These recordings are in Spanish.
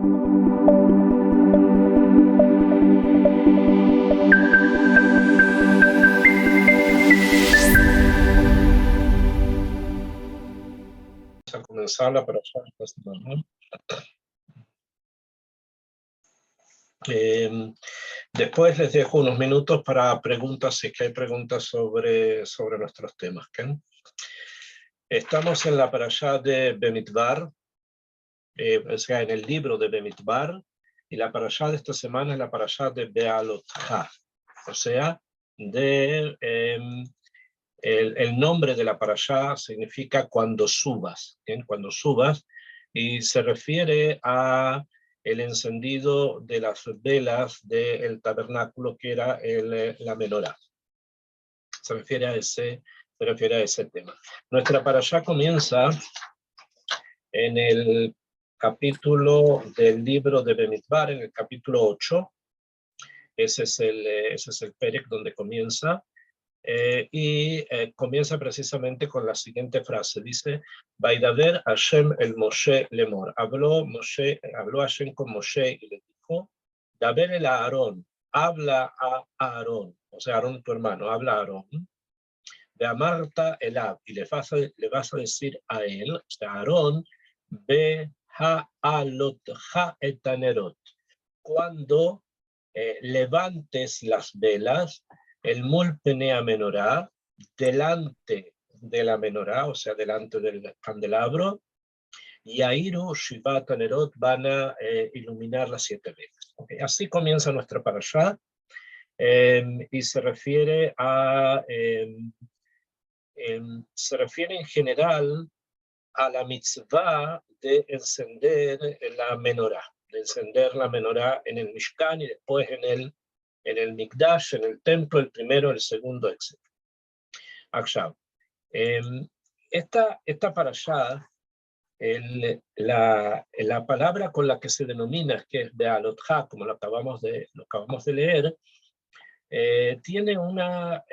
A comenzar la parasha esta semana. Después les dejo unos minutos para preguntas, si es que hay preguntas sobre nuestros temas. ¿Okay? Estamos en la parasha de Bemidbar, o sea, en el libro de Bemidbar, y la parasha de esta semana es la parasha de Bealotcha, o sea, el nombre de la parasha significa cuando subas, ¿bien? Cuando subas, y se refiere a el encendido de las velas del tabernáculo, que era la menorá. Se refiere a ese tema. Nuestra parasha comienza en el capítulo del libro de Bemidbar, en el capítulo 8. Ese es el perek donde comienza. Comienza precisamente con la siguiente frase. Dice: Vaidaber Hashem el Moshe lemor. Habló Hashem con Moshe y le dijo: Daber el Aarón, habla a Aarón, o sea, Aarón tu hermano, habla a Aarón. De Amarta elab, y le vas a decir a él, o sea, Aarón, ve ha'alotcha etanerot, cuando levantes las velas, el mul penea menorá, delante de la menorá, o sea, delante del candelabro, y Airu Shivat Anerot, van a iluminar las 7 velas. Okay. Así comienza nuestra parashá, y se refiere en general a la mitzvah de encender la menorá, en el Mishkan y después en el Mikdash, en el templo, el primero, el segundo, etc. Akshav. Esta parashá, la palabra con la que se denomina, que es Bealotcha, como lo acabamos de leer, tiene una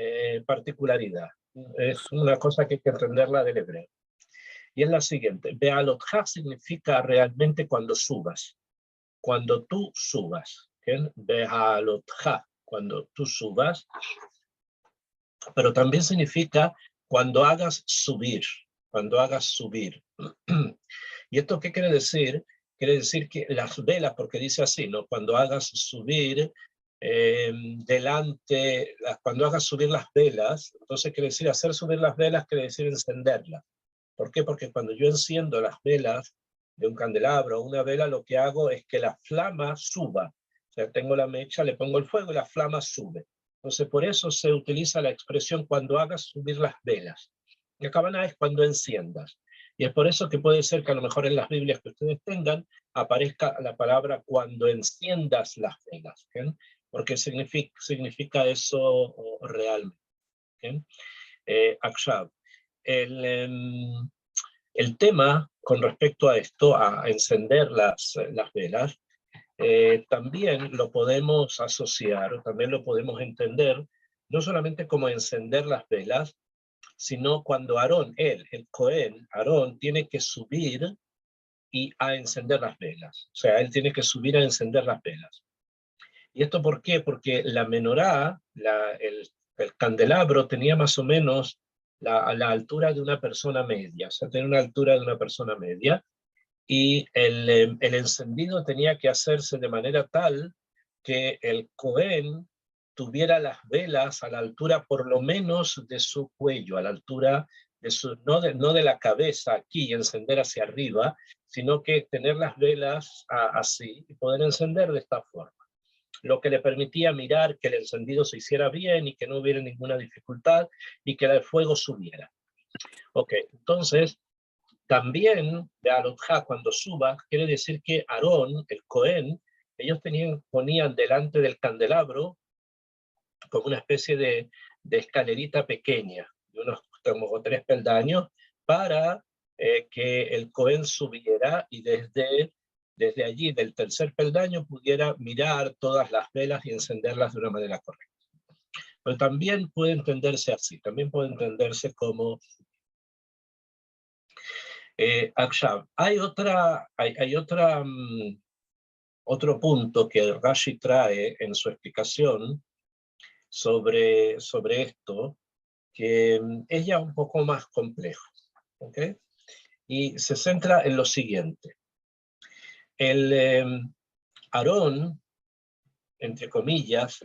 particularidad. Es una cosa que hay que entenderla del hebreo. Y es la siguiente: Bealotcha significa realmente cuando subas, cuando tú subas. Bealotcha, cuando tú subas, pero también significa cuando hagas subir, ¿Y esto qué quiere decir? Quiere decir que las velas, porque dice así, ¿no? Cuando hagas subir cuando hagas subir las velas, entonces quiere decir hacer subir las velas, quiere decir encenderlas. ¿Por qué? Porque cuando yo enciendo las velas de un candelabro o una vela, lo que hago es que la flama suba. O sea, tengo la mecha, le pongo el fuego y la flama sube. Entonces, por eso se utiliza la expresión cuando hagas subir las velas. Y acabana es cuando enciendas. Y es por eso que puede ser que a lo mejor en las Biblias que ustedes tengan aparezca la palabra cuando enciendas las velas. ¿Okay? Porque significa eso realmente. ¿Okay? Akshav. El tema con respecto a esto, a encender las velas, también lo podemos asociar, también lo podemos entender, no solamente como encender las velas, sino cuando Aarón, el Cohen, Aarón, tiene que subir y a encender las velas. O sea, él tiene que subir a encender las velas. ¿Y esto por qué? Porque la menorá, el candelabro, tenía más o menos la altura de una persona media, o sea, tenía una altura de una persona media, y el encendido tenía que hacerse de manera tal que el Cohen tuviera las velas a la altura por lo menos de su cuello, a la altura de no de la cabeza aquí y encender hacia arriba, sino que tener las velas así y poder encender de esta forma, lo que le permitía mirar que el encendido se hiciera bien y que no hubiera ninguna dificultad y que el fuego subiera. Ok, entonces también Bealotcha, cuando suba, quiere decir que Aarón, el Cohen, ellos ponían delante del candelabro como una especie de escalerita pequeña, de unos como 3 peldaños, para que el Cohen subiera y desde allí, del tercer peldaño, pudiera mirar todas las velas y encenderlas de una manera correcta. Pero también puede entenderse así, también puede entenderse como Akshav. Hay otra otro punto que Rashi trae en su explicación sobre esto, que es ya un poco más complejo, ¿ok? Y se centra en lo siguiente. Aarón, entre comillas,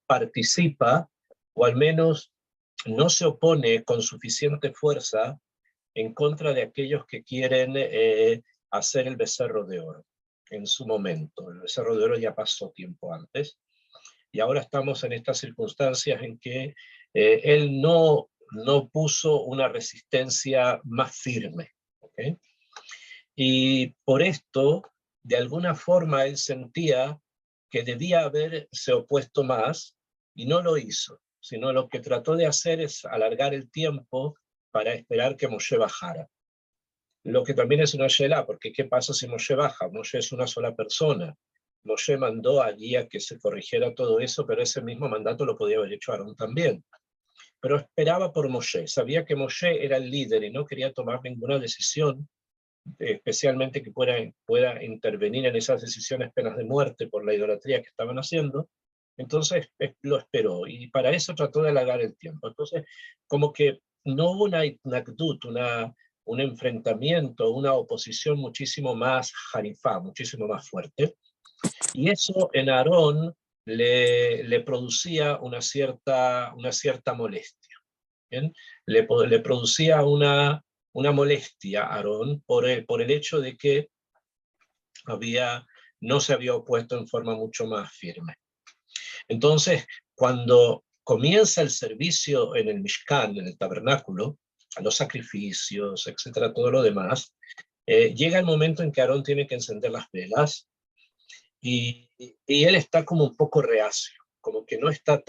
participa, o al menos no se opone con suficiente fuerza en contra de aquellos que quieren hacer el becerro de oro en su momento. El becerro de oro ya pasó tiempo antes, y ahora estamos en estas circunstancias en que él no puso una resistencia más firme, ¿okay? Y por esto, de alguna forma, él sentía que debía haberse opuesto más, y no lo hizo, sino lo que trató de hacer es alargar el tiempo para esperar que Moshe bajara. Lo que también es una shela, porque ¿qué pasa si Moshe baja? Moshe es una sola persona. Moshe mandó allí a que se corrigiera todo eso, pero ese mismo mandato lo podía haber hecho Aarón también. Pero esperaba por Moshe, sabía que Moshe era el líder y no quería tomar ninguna decisión, especialmente que pueda intervenir en esas decisiones penas de muerte por la idolatría que estaban haciendo. Entonces lo esperó, y para eso trató de alargar el tiempo. Entonces, como que no hubo un enfrentamiento, una oposición muchísimo más jarifá, muchísimo más fuerte, y eso en Aarón le producía una cierta molestia. ¿Bien? Le producía una molestia a Aarón por el hecho de que no se había opuesto en forma mucho más firme. Entonces, cuando comienza el servicio en el Mishkan, en el tabernáculo, a los sacrificios, etcétera, todo lo demás, llega el momento en que Aarón tiene que encender las velas, y él está como un poco reacio, como que no está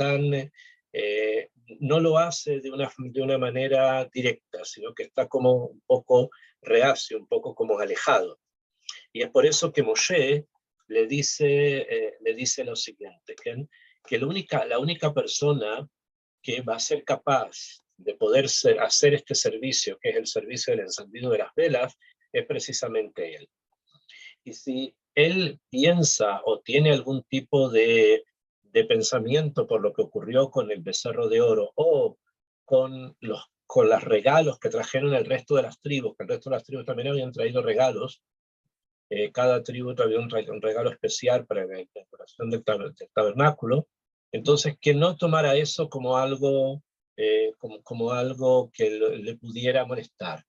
no lo hace de una manera directa, sino que está como un poco reacio, un poco como alejado. Y es por eso que Moshe le dice lo siguiente, que la única persona que va a ser capaz de poder hacer este servicio, que es el servicio del encendido de las velas, es precisamente él. Y si él piensa o tiene algún tipo de pensamiento por lo que ocurrió con el becerro de oro, o con los regalos que trajeron el resto de las tribus, que el resto de las tribus también habían traído regalos, cada tribu traía un regalo especial para la decoración del tabernáculo, entonces que no tomara eso como algo, como algo que le pudiera molestar,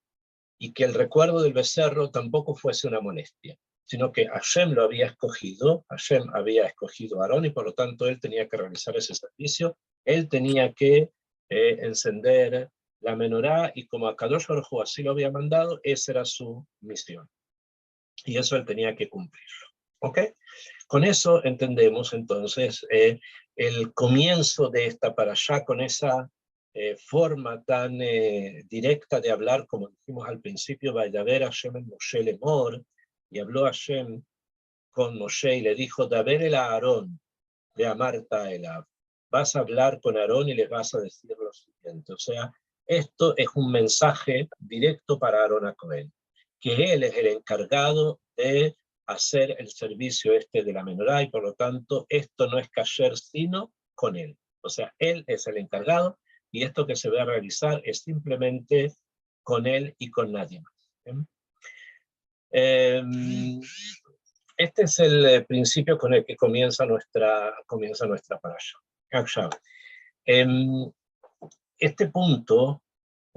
y que el recuerdo del becerro tampoco fuese una molestia, sino que Hashem lo había escogido, Hashem había escogido a Aarón, y por lo tanto él tenía que realizar ese servicio, él tenía que encender la menorá, y como a Kadosh Baruj Hu así lo había mandado, esa era su misión, y eso él tenía que cumplirlo. ¿Ok? Con eso entendemos entonces el comienzo de esta parashá, con esa forma tan directa de hablar, como dijimos al principio, Vayaber Hashem en Moshe Lemor, y habló Hashem con Moshe y le dijo, Daber el Aarón, de Amarta Elav, vas a hablar con Aarón y les vas a decir lo siguiente. O sea, esto es un mensaje directo para Aarón a Cohen, que él es el encargado de hacer el servicio de la menorá, y por lo tanto esto no es kasher sino con él. O sea, él es el encargado, y esto que se va a realizar es simplemente con él y con nadie más. Este es el principio con el que comienza nuestra parasha. Este punto,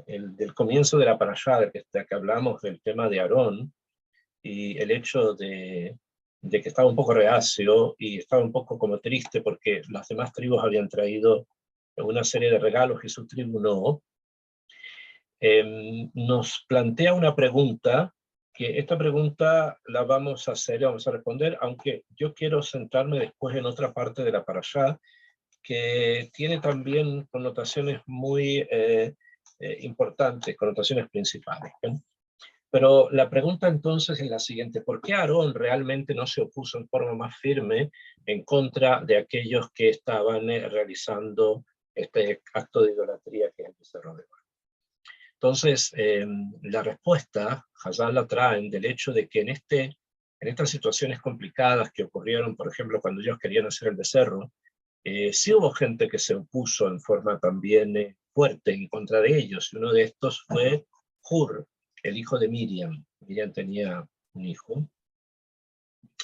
del comienzo de la parasha, de que hablamos del tema de Aarón, y el hecho de que estaba un poco reacio y estaba un poco como triste porque las demás tribus habían traído una serie de regalos y su tribu no, nos plantea una pregunta, que esta pregunta la vamos a hacer y vamos a responder, aunque yo quiero centrarme después en otra parte de la parashá, que tiene también connotaciones muy importantes, connotaciones principales. Pero la pregunta entonces es la siguiente: ¿por qué Aarón realmente no se opuso en forma más firme en contra de aquellos que estaban realizando este acto de idolatría que es el becerro de oro? Entonces, la respuesta, Hazal la traen del hecho de que en este en estas situaciones complicadas que ocurrieron, por ejemplo, cuando ellos querían hacer el becerro, sí hubo gente que se opuso en forma también fuerte en contra de ellos. Y uno de estos fue Hur, el hijo de Miriam. Miriam tenía un hijo,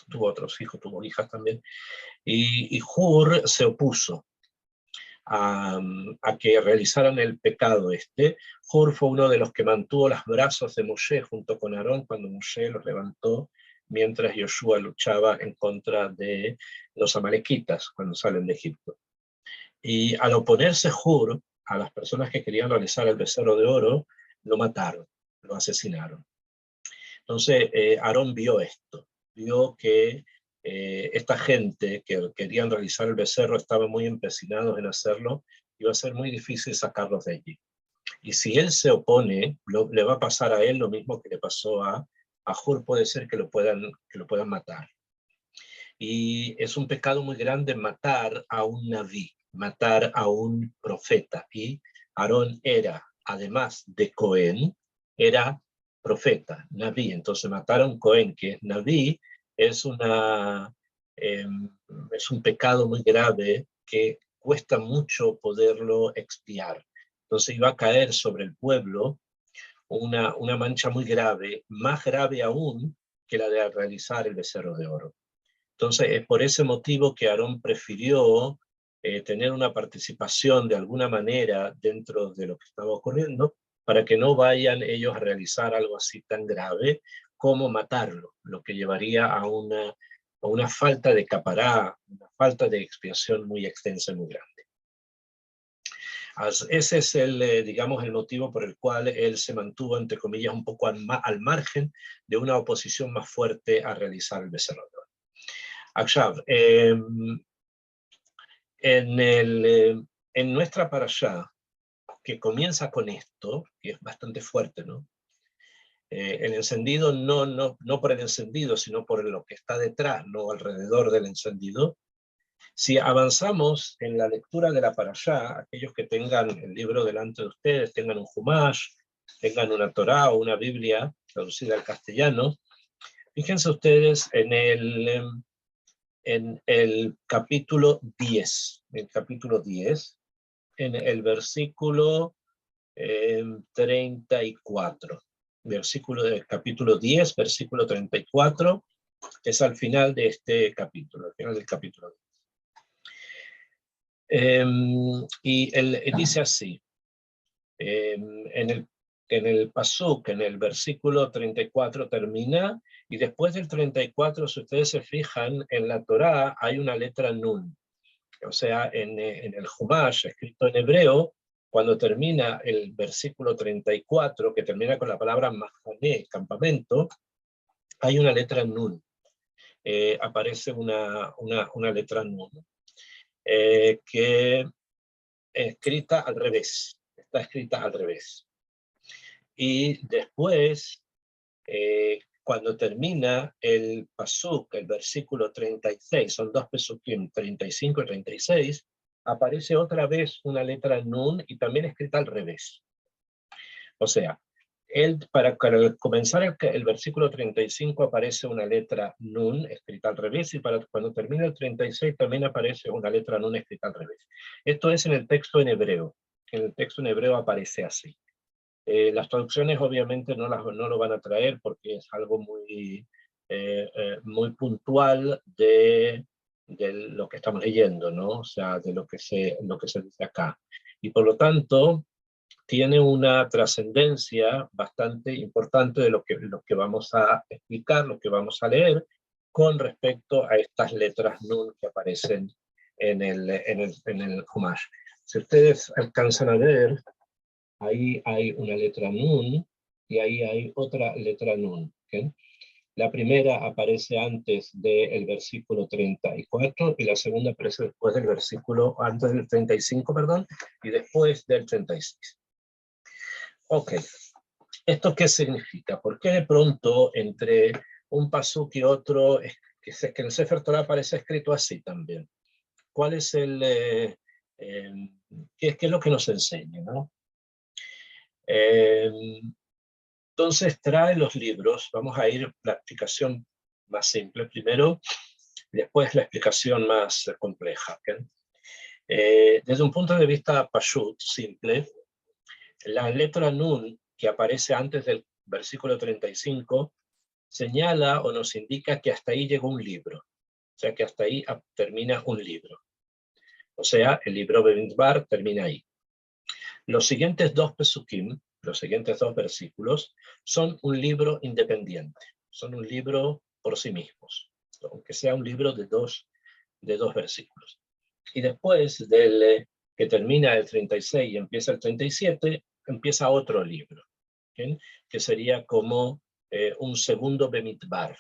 tuvo otros hijos, tuvo hijas también. Y Hur se opuso a que realizaran el pecado este. Hur fue uno de los que mantuvo los brazos de Moshe junto con Aarón cuando Moshe los levantó mientras Yoshua luchaba en contra de los amalequitas cuando salen de Egipto. Y al oponerse Hur a las personas que querían realizar el becerro de oro, lo mataron, lo asesinaron. Entonces Aarón vio esto, vio que esta gente que querían realizar el becerro estaban muy empecinados en hacerlo, iba a ser muy difícil sacarlos de allí. Y si él se opone, le va a pasar a él lo mismo que le pasó a Hur, puede ser que lo puedan matar. Y es un pecado muy grande matar a un naví, matar a un profeta. Y Aarón era, además de Cohen, era profeta, naví. Entonces matar a un Cohen que es naví es, es un pecado muy grave que cuesta mucho poderlo expiar. Entonces iba a caer sobre el pueblo una mancha muy grave, más grave aún que la de realizar el becerro de oro. Entonces, es por ese motivo que Aarón prefirió tener una participación de alguna manera dentro de lo que estaba ocurriendo, para que no vayan ellos a realizar algo así tan grave como matarlo, lo que llevaría a una falta de capará, una falta de expiación muy extensa y muy grande. Ese es digamos, el motivo por el cual él se mantuvo, entre comillas, un poco al margen de una oposición más fuerte a realizar el becerro de oro. עכשיו, en nuestra parashá, que comienza con esto, que es bastante fuerte, ¿no? El encendido no por el encendido, sino por lo que está detrás, no alrededor del encendido. Si avanzamos en la lectura de la parashá, aquellos que tengan el libro delante de ustedes, tengan un Humash, tengan una Torá o una Biblia traducida al castellano, fíjense ustedes en el capítulo 10, en el versículo 34. Versículo del capítulo 10, versículo 34, es al final de este capítulo, al final del capítulo 10. Y él dice así, en el pasuk, en el versículo 34 termina, y después del 34, si ustedes se fijan, en la Torá hay una letra nun. O sea, en el Humash, escrito en hebreo, cuando termina el versículo 34, que termina con la palabra mahané, campamento, hay una letra nun. Aparece una letra nun, que escrita al revés, está escrita al revés. Y después, cuando termina el pasuk, el versículo 36, son dos pesukim, 35 y 36, aparece otra vez una letra nun y también escrita al revés. O sea, para comenzar el versículo 35 aparece una letra nun escrita al revés, y cuando termina el 36 también aparece una letra nun escrita al revés. Esto es en el texto en hebreo. En el texto en hebreo aparece así. Las traducciones obviamente no lo van a traer porque es algo muy puntual de lo que estamos leyendo, ¿no? O sea, de lo que se dice acá. Y por lo tanto, tiene una trascendencia bastante importante de lo que vamos a explicar, lo que vamos a leer, con respecto a estas letras nun que aparecen en el Humash. Si ustedes alcanzan a ver, ahí hay una letra nun y ahí hay otra letra nun. ¿Okay? La primera aparece antes del versículo 34 y la segunda aparece después del versículo, antes del 35, perdón, y después del 36. Ok, ¿esto qué significa? ¿Por qué de pronto entre un pasuk y otro, que en el Sefer Torah aparece escrito así también? ¿Cuál es qué es lo que nos enseña, ¿no? Entonces trae los libros, vamos a ir la explicación más simple primero, y después la explicación más compleja. ¿Okay? Desde un punto de vista pashut, simple, la letra nun que aparece antes del versículo 35 señala o nos indica que hasta ahí llegó un libro, o sea que hasta ahí termina un libro. O sea, el libro Bemidbar termina ahí. Los siguientes dos pesukim, los siguientes dos versículos, son un libro independiente, son un libro por sí mismos, aunque sea un libro de dos versículos. Y después del que termina el 36 y empieza el 37, empieza otro libro, ¿okay? Que sería como un segundo Bemidbar.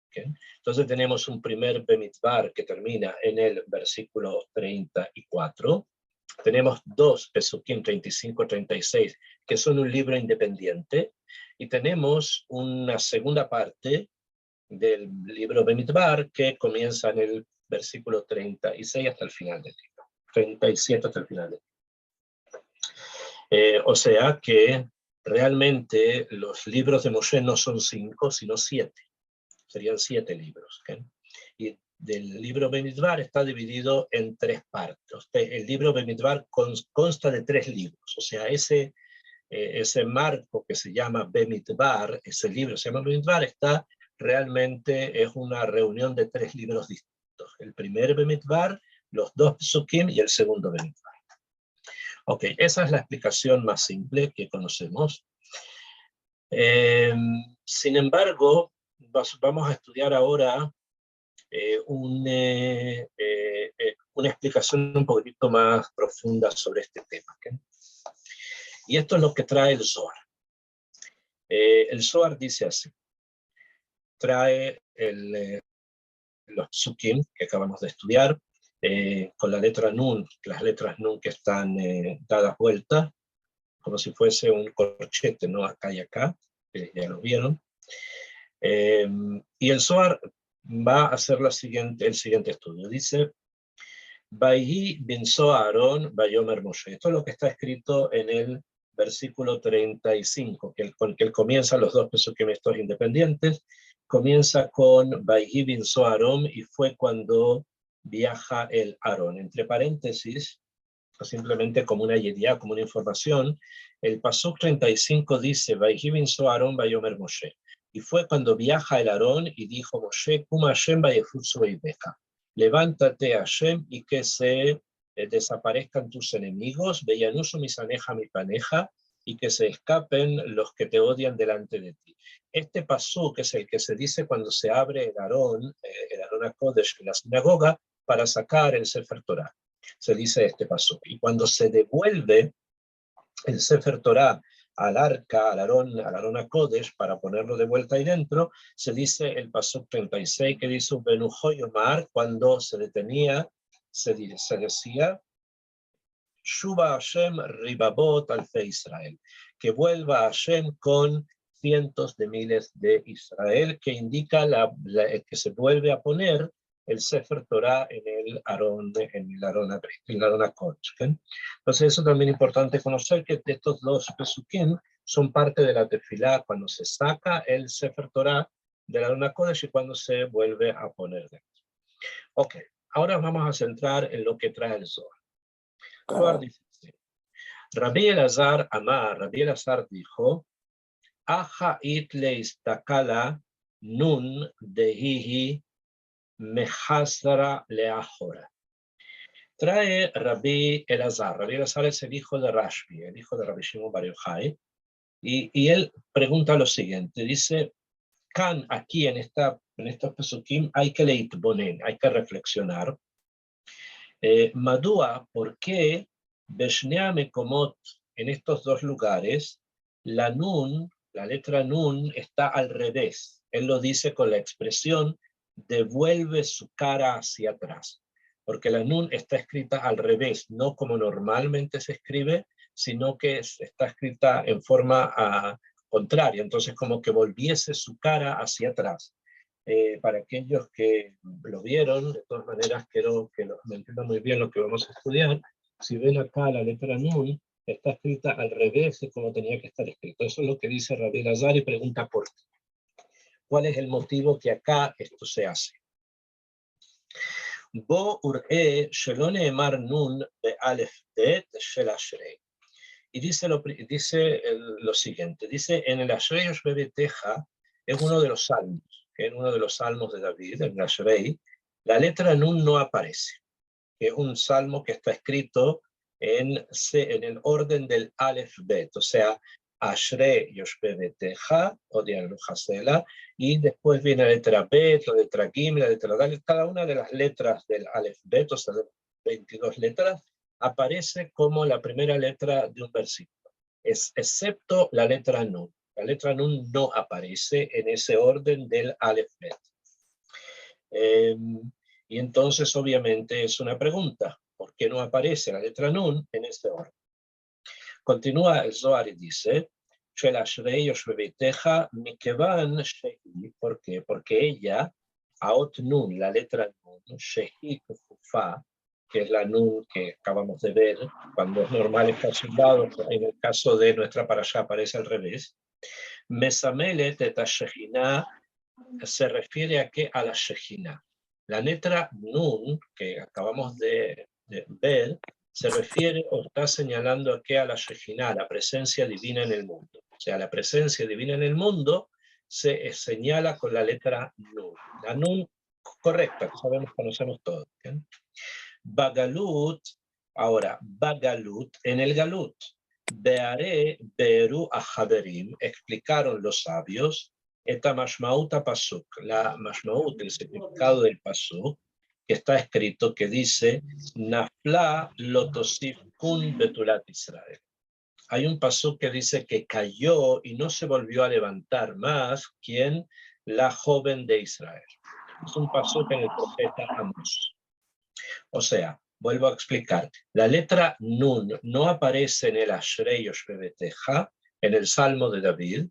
¿Okay? Entonces tenemos un primer Bemidbar que termina en el versículo 34. Tenemos dos Pesukim 35-36 que son un libro independiente, y tenemos una segunda parte del libro Bemidbar que comienza en el versículo 36 hasta el final del libro, 37 hasta el final del libro. O sea que realmente los libros de Moshe no son 5, sino 7. Serían 7 libros. ¿Okay? Y del libro Bemidbar está dividido en 3 partes. El libro Bemidbar consta de 3 libros. O sea, ese marco que se llama Bemidbar, ese libro se llama Bemidbar, realmente es una reunión de 3 libros distintos. El primer Bemidbar, los 2 Pesukim y el segundo Bemidbar. Ok, esa es la explicación más simple que conocemos. Sin embargo, vamos a estudiar ahora una explicación un poquito más profunda sobre este tema. ¿Okay? Y esto es lo que trae el Zohar. El Zohar dice así. Trae los psukim que acabamos de estudiar, con la letra Nun, las letras Nun que están dadas vueltas, como si fuese un corchete, ¿no? Acá y acá, que ya lo vieron. Y el Zohar va a hacer el siguiente estudio. Dice, Vayhi binso Aarón, Vayomer Moshe. Esto es lo que está escrito en el versículo 35, con que él comienza los dos pesukim estos independientes. Comienza con Vayhi binso Aarón, y fue cuando viaja el Aarón. Entre paréntesis, o simplemente como una yediá, como una información, el pasuk 35 dice, Vayhi binso Aarón, Vayomer Moshe. Y fue cuando viaja el Aarón y dijo Moshe, Kuma Hashem vayefutzu beibeja. Levántate, Hashem, y que se desaparezcan tus enemigos, Veyanusu misaneja mi paneja, y que se escapen los que te odian delante de ti. Este pasuk es el que se dice cuando se abre el Aarón HaKodesh en la sinagoga para sacar el Sefer Torah. Se dice este pasuk. Y cuando se devuelve el Sefer Torah al arca, al Aarón HaKodesh, para ponerlo de vuelta ahí dentro, se dice el pasuk 36 que dice Benujoy Omar, cuando se detenía, se decía Shuba Hashem Ribabot Alfe Israel, que vuelva Hashem con cientos de miles de Israel, que indica que se vuelve a poner el Sefer Torah en el Aarón HaKodesh. ¿Okay? Entonces eso también es importante conocer, que estos dos pesukim son parte de la tefilá cuando se saca el Sefer Torah del Aarón HaKodesh y cuando se vuelve a poner dentro. Ok, ahora vamos a centrar en lo que trae el Zohar. Zohar dice así. Rabbi Elazar Amar, Rabbi Elazar dijo, Aja itle istakala nun dehihi mehasra leahora. Trae Rabbi Elazar. Rabbi Elazar es el hijo de Rashbi, el hijo de Rabbi Shimon Bar Yochai, y él pregunta lo siguiente, dice, Kan, aquí en estos pesukim hay que leitbonen, hay que reflexionar. Madúa, ¿por qué Beshnea Mekomot, en estos dos lugares, la nun, la letra nun, está al revés? Él lo dice con la expresión, devuelve su cara hacia atrás. Porque la nun está escrita al revés, no como normalmente se escribe, sino que está escrita en forma contraria, entonces como que volviese su cara hacia atrás. Para aquellos que lo vieron, de todas maneras quiero que me entiendan muy bien lo que vamos a estudiar. Si ven acá la letra Nun, está escrita al revés de como tenía que estar escrito. Eso es lo que dice Rabbi Elazar y pregunta por qué. ¿Cuál es el motivo que acá esto se hace? Bo ur'e shelo ne'emar nun be'alef bet shel ashrei. Y dice lo siguiente, dice, en el Ashrei Yoshbebeteja es uno de los salmos, que es uno de los salmos de David, en el Ashrei, la letra Nun no aparece, que es un salmo que está escrito en el orden del Aleph Bet, o sea, Ashrei Yoshbebeteja, o Dianujasela, y después viene la letra Bet, la letra Gim, la letra Dalet, cada una de las letras del Aleph Bet, o sea, de 22 letras, aparece como la primera letra de un versículo, excepto la letra Nun. La letra Nun no aparece en ese orden del Aleph Bet. Y entonces, obviamente, es una pregunta, ¿por qué no aparece la letra Nun en ese orden? Continúa el Zohar y dice, ¿por qué? Porque ella, Aot Nun, la letra Nun, Shehi Kufufa, que es la Nun que acabamos de ver, cuando es normal está zumbado, en el caso de nuestra parashá aparece al revés, Mesamelet et Shejina se refiere a qué? A la Shejina. La letra Nun, que acabamos de ver, se refiere o está señalando a qué? A la Shejina, a la presencia divina en el mundo. O sea, la presencia divina en el mundo se señala con la letra Nun. La Nun correcta, que sabemos, conocemos todos. ¿Bien? Bagalut, ahora, Bagalut, en el Galut, Beare, Beru, Ahaberim, explicaron los sabios, Eta Mashmauta Pasuk, la Mashmaut, el significado del Pasuk, que está escrito, que dice, Nafla Lotosif Kun Betulat Israel. Hay un pasuk que dice que cayó y no se volvió a levantar más, ¿quién? La joven de Israel. Es un pasuk en el profeta Amos. O sea, vuelvo a explicar, la letra Nun no aparece en el Ashrei Yoshbebeteja, en el Salmo de David,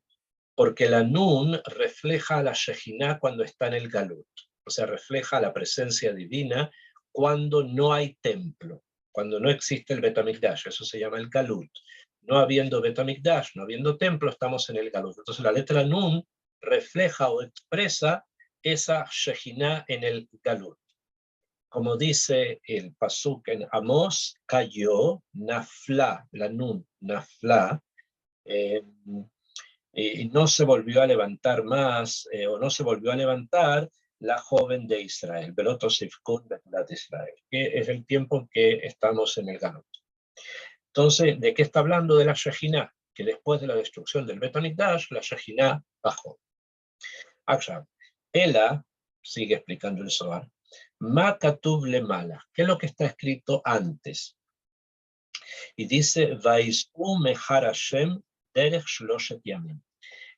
porque la Nun refleja a la Shejina cuando está en el Galut, o sea, refleja la presencia divina cuando no hay templo, cuando no existe el Betamikdash, eso se llama el Galut. No habiendo Betamikdash, no habiendo templo, estamos en el Galut. Entonces la letra Nun refleja o expresa esa Shejina en el Galut. Como dice el pasuk en Amos, cayó, nafla, la nun, nafla, y no se volvió a levantar más, o no se volvió a levantar la joven de Israel, Beloto Sifkun de Israel, que es el tiempo en que estamos en el Galut. Entonces, ¿de qué está hablando? De la Shejina, que después de la destrucción del Bet HaMikdash, la Shejina bajó. Akshab, Ela, sigue explicando el Zohar, Ma Katuv le mala, ¿qué es lo que está escrito antes? Y dice, Vais'u mehar Hashem derech shloshet yamim.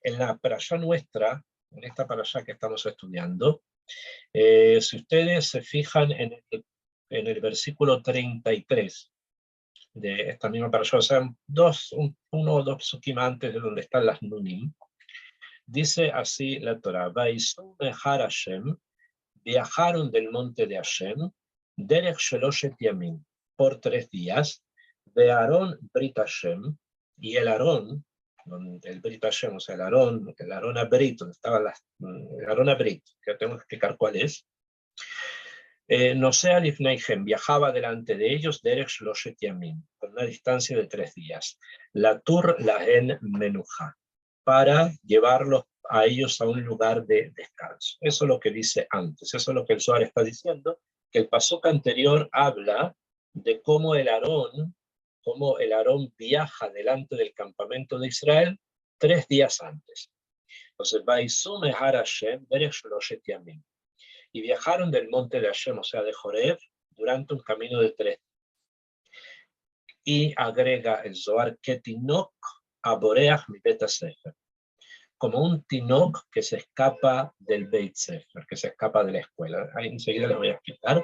En la parashá nuestra, en esta parashá que estamos estudiando, si ustedes se fijan en el versículo 33 de esta misma parashá, o sea, uno o dos psukim antes de donde están las nunim, dice así la Torah, Vais'u mehar Hashem, viajaron del monte de Hashem, derech shloshet yamim, por 3 días, de Aarón Brit Hashem, y el Aarón, el Brit Hashem, o sea, el Aarón Abrit, donde estaba el Aarón Abrit, que tengo que explicar cuál es, no sea Lifneihem, viajaba delante de ellos, derech shloshet yamim, con una distancia de 3 días, la Tur Lahen Menuja, para llevarlos a ellos a un lugar de descanso. Eso es lo que dice antes, eso es lo que el Zohar está diciendo, que el pasuk anterior habla de cómo el Aarón viaja delante del campamento de Israel 3 días antes. Entonces, Vaisum Mehar Hashem derech shloshet yamim. Y viajaron del monte de Hashem, o sea, de Joreb, durante un camino de 3 días. Y agrega el Zohar, Ketinok aboreach mi Bet HaSefer, como un tinok que se escapa del Beit Sefer, que se escapa de la escuela. Ahí enseguida les voy a explicar.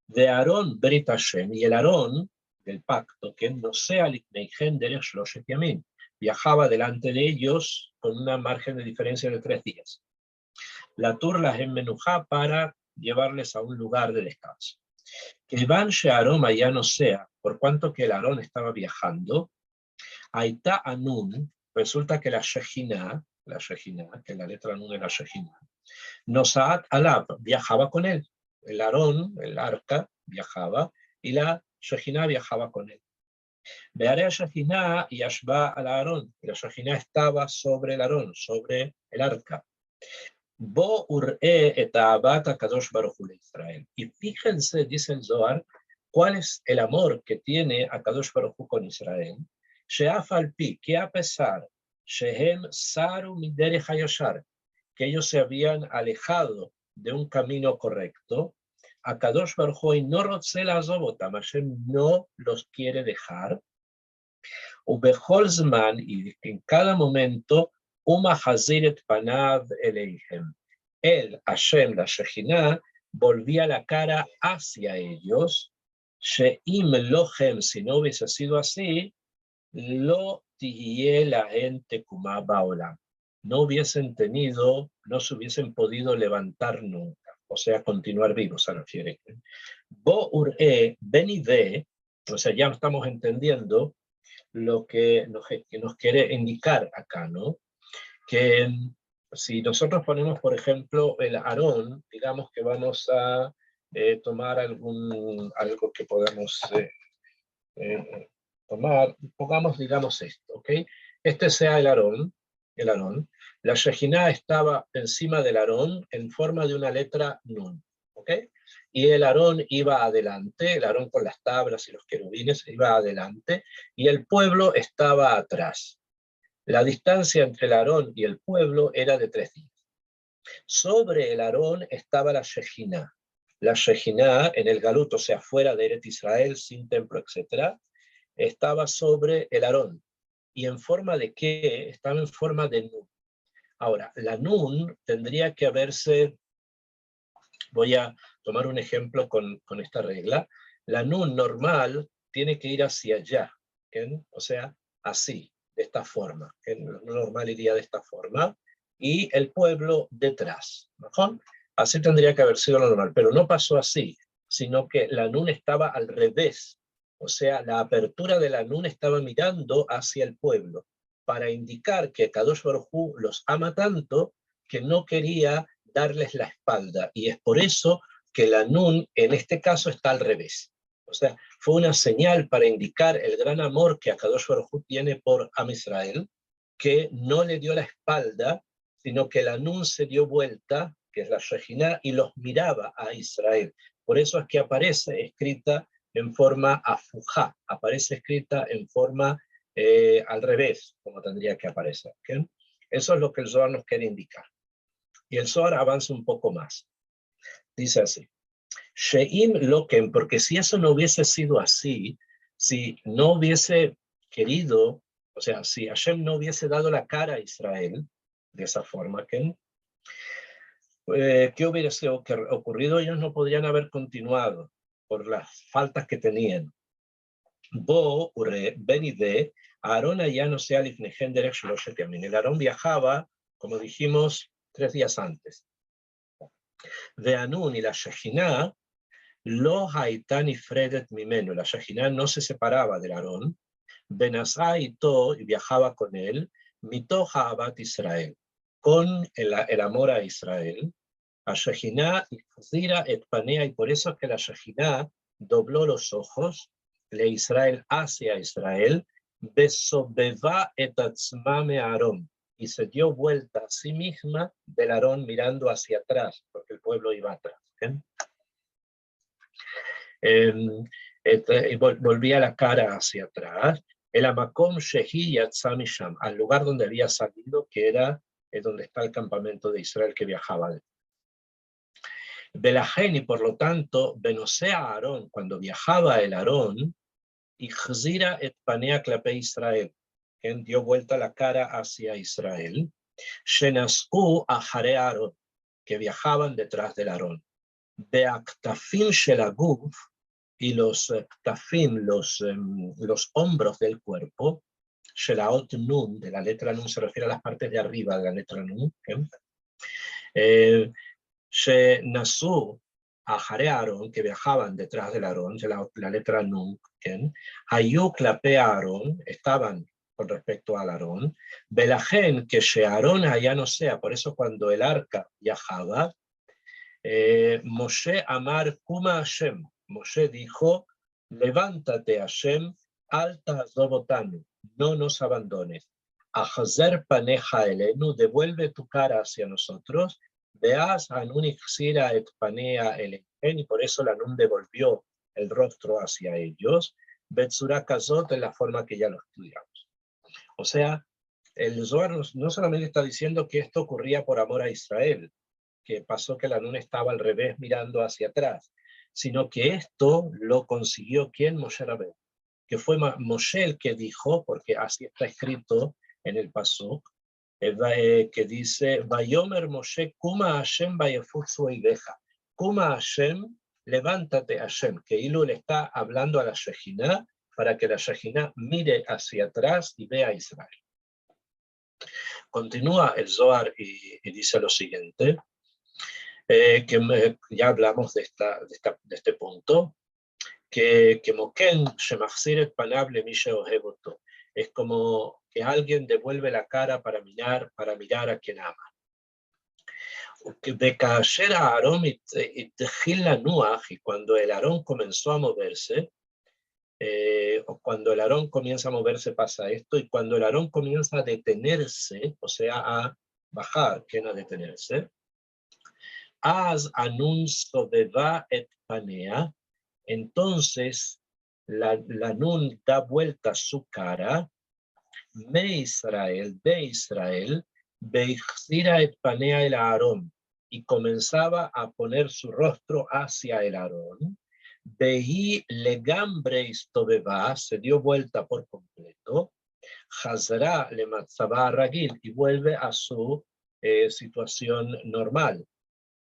De Aarón Brit Hashem, y el Aarón del pacto, que no sea Lifneihem derech shloshet yamim, viajaba delante de ellos con una margen de diferencia de 3 días. La Tur Lahem Menuja, para llevarles a un lugar de descanso. Que Iván Shearom ya no sea, por cuanto que el Aarón estaba viajando, Aita Anun, resulta que la Shejina la Shejina, que la letra Nun es la Shejina. Nosaat Alab, viajaba con él. El Aarón, el arca, viajaba, y la Shejina viajaba con él. Veare a Shejina y Ashba al Aarón. La Shejina estaba sobre el Aarón, sobre el arca. Bo ur'e et ahabat HaKadosh Baruch Hu Israel. Y fíjense, dice el Zohar, cuál es el amor que tiene HaKadosh Baruch Hu con Israel. She'af al pi, que a pesar, shehem saru miderech hayashar, que ellos se habían alejado de un camino correcto, HaKadosh Baruch Hu no rotze la'azov otam, Hashem no los quiere dejar, ubechol zman, y en cada momento, umahazir et panav eleihem. Él, Hashem, la Shejina, volvía la cara hacia ellos, she'im lochem, si no hubiese sido así, lo tihye la gente kumá baolam. No hubiesen tenido, no se hubiesen podido levantar nunca, o sea, continuar vivos, se refiere. Bo ur'e, ven y ve, o sea, ya estamos entendiendo lo que nos quiere indicar acá, ¿no? Que si nosotros ponemos, por ejemplo, el Aarón, digamos que vamos a tomar algo que podamos tomar, pongamos, digamos esto, ¿ok? Este sea el Aarón, la Shejina estaba encima del Aarón en forma de una letra Nun, ¿ok? Y el Aarón iba adelante, el Aarón con las tablas y los querubines iba adelante, y el pueblo estaba atrás. La distancia entre el Aarón y el pueblo era de 3 días. Sobre el Aarón estaba la Shejina. La Shejina en el Galut, o sea, fuera de Eret Israel, sin templo, etc., estaba sobre el Aarón. ¿Y en forma de qué? Estaba en forma de Nun. Ahora, la Nun tendría que haberse, voy a tomar un ejemplo con esta regla, la Nun normal tiene que ir hacia allá, ¿okay? O sea, así, de esta forma, que normal iría de esta forma, y el pueblo detrás, ¿no? Así tendría que haber sido lo normal, pero no pasó así, sino que la Nun estaba al revés, o sea, la apertura de la Nun estaba mirando hacia el pueblo, para indicar que Kadosh Baruj Hu los ama tanto que no quería darles la espalda, y es por eso que la Nun en este caso está al revés. O sea, fue una señal para indicar el gran amor que Akadosh Baruj Hu tiene por Am Israel, que no le dio la espalda, sino que la Nun se dio vuelta, que es la Shejina, y los miraba a Israel. Por eso es que aparece escrita en forma afujá, aparece escrita en forma al revés, como tendría que aparecer. ¿Okay? Eso es lo que el Zohar nos quiere indicar. Y el Zohar avanza un poco más. Dice así. She'im loken, porque si eso no hubiese sido así, si no hubiese querido, o sea, si Hashem no hubiese dado la cara a Israel de esa forma, ¿qué hubiese ocurrido? Ellos no podrían haber continuado por las faltas que tenían. Bo, ure, benide, Aarón allá no sea lifnegen derech shloshet yamin. El Aarón viajaba, como dijimos, 3 días antes. De Anún y la Shejina, lo haitani fredet mimeno, la Shejina no se separaba del Aarón, benazá y viajaba con él, mito haabat Israel, con el amor a Israel, a Shejina y zira et panea, y por eso es que la Shejina dobló los ojos, le Israel hacia Israel, besobeva et atzmame Aarón, y se dio vuelta a sí misma del Aarón mirando hacia atrás, porque el pueblo iba atrás. Volvía la cara hacia atrás, el amakom shehi yatzah misham, al lugar donde había salido, que era donde está el campamento de Israel que viajaba. Belajen, y por lo tanto, benosea Aarón, cuando viajaba el Aarón, y chzira et panea clape Israel, que dio vuelta la cara hacia Israel, shenasku ahare Aarón, que viajaban detrás del Aarón. Beaktafim shelaguf, y los ktafim, los hombros del cuerpo, shelaot nun, de la letra nun se refiere a las partes de arriba de la letra nun, shenasu ahare Aarón, que viajaban detrás del Aarón, la letra nun, hayu klape Aarón, estaban con respecto al Aarón. Belajen, que Shearón allá no sea, por eso cuando el arca viajaba, Moshe Amar Kuma Hashem, Moshe dijo, levántate Hashem, alta azobotanu, no nos abandones. Ahazer paneja elenu, devuelve tu cara hacia nosotros. Veas Anun ixira et panea elehen, y por eso la Anun devolvió el rostro hacia ellos. Betsura Kazot, en la forma que ya lo estudiamos. O sea, el Zohar no solamente está diciendo que esto ocurría por amor a Israel, que pasó que la Anun estaba al revés mirando hacia atrás, sino que esto lo consiguió ¿quién? Moshe Rabbeinu, que fue Moshe el que dijo, porque así está escrito en el Pasuk, que dice, Vayomer Moshe, Kuma Hashem vayefutzu oideja. Kuma Hashem, levántate Hashem, que Ilu le está hablando a la Shejina, para que la Shejina mire hacia atrás y vea a Israel. Continúa el Zohar y dice lo siguiente, que ya hablamos de este punto, que Moken Shemachzir et Panav le mi sheohev oto. Es como que alguien devuelve la cara para mirar a quien ama. De Kasher Aarón itchil lanuach, y cuando el Aarón comenzó a moverse, o cuando el Aarón comienza a moverse pasa esto, y cuando el Aarón comienza a detenerse, o sea, a bajar, que no a detenerse, Az Anun Sobeva et Panea, entonces la Nun da vuelta su cara, Me Israel, de Israel, Beixira et Panea el Aarón, y comenzaba a poner su rostro hacia el Aarón. Behi legambre istoveva, se dio vuelta por completo. Hazra le matzaba ragil, y vuelve a su situación normal.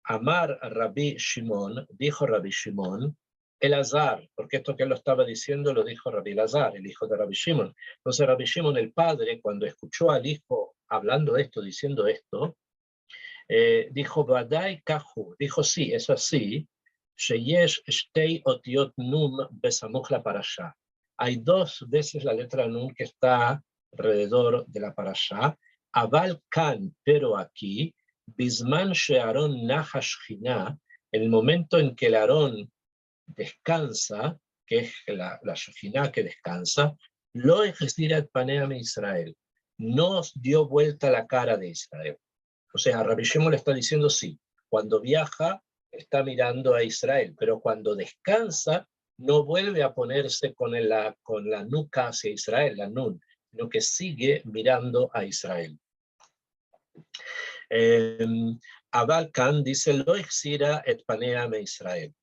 Amar Rabbi Shimon, dijo Rabbi Shimon, Elazar, porque esto que él lo estaba diciendo lo dijo Rabbi Elazar, el hijo de Rabbi Shimon. Entonces Rabbi Shimon, el padre, cuando escuchó al hijo hablando esto, diciendo esto, dijo, Vadai Kahu, dijo sí, es así, Sheyesh Shtei Otiot Num Besamuch la Parashá. Hay dos veces la letra Nun que está alrededor de la Parashá, Aval Kan, pero aquí, Bisman Shearon Naha Shechina, el momento en que el Aarón descansa, que es la Shechina que descansa, Lo Ejesirat Paneam Israel, nos dio vuelta la cara de Israel. O sea, Rabbi Shimon le está diciendo sí, cuando viaja está mirando a Israel, pero cuando descansa no vuelve a ponerse con la nuca hacia Israel, la nun, sino que sigue mirando a Israel. Abal Khan dice, Lo exira et panea me Israel.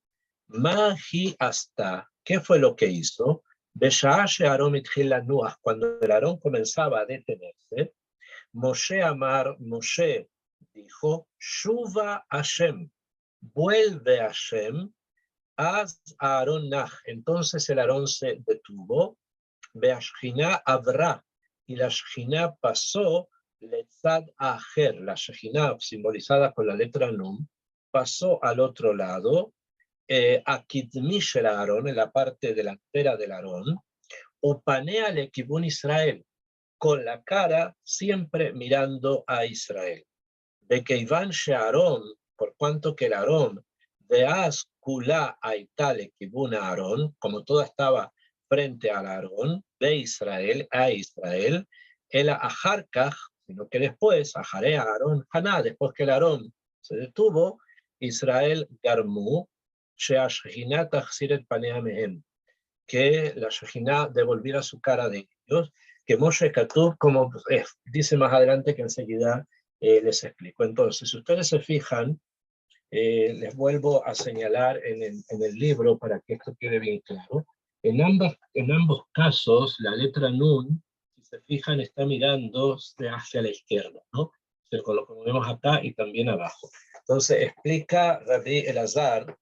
Mahi hasta, ¿qué fue lo que hizo? Beshaashe Aarón itchil lanuach, cuando el Aarón comenzaba a detenerse, Moshe Amar, Moshe dijo, Shuva Hashem, vuelve Hashem, Az Aarón Nach. Entonces el Aarón se detuvo, Beashchina Avra, y la Shechina pasó, Letzad Aher, la Shechina simbolizada con la letra Nun, pasó al otro lado, a Kidmish el Aarón, en la parte delantera del Aarón, Upanea le Kibun Israel, con la cara siempre mirando a Israel. De que Iván Shearón, por cuanto que el Aarón, de Az Kula Aitale Kibun Aarón, como toda estaba frente al Aarón, de Israel a Israel, el Ajarkaj, sino que después, Ajare Aarón Haná, después que el Aarón se detuvo, Israel Garmu, Sheashchina Tachsiret Panea Mehem, que la Shejina devolviera su cara de ellos, que Moshe Katub, como dice más adelante que enseguida les explico. Entonces, si ustedes se fijan, les vuelvo a señalar en el libro para que esto quede bien claro. En ambos casos, la letra Nun, si se fijan, está mirando hacia la izquierda, ¿no? Como vemos acá y también abajo. Entonces, explica Rabbi Elazar,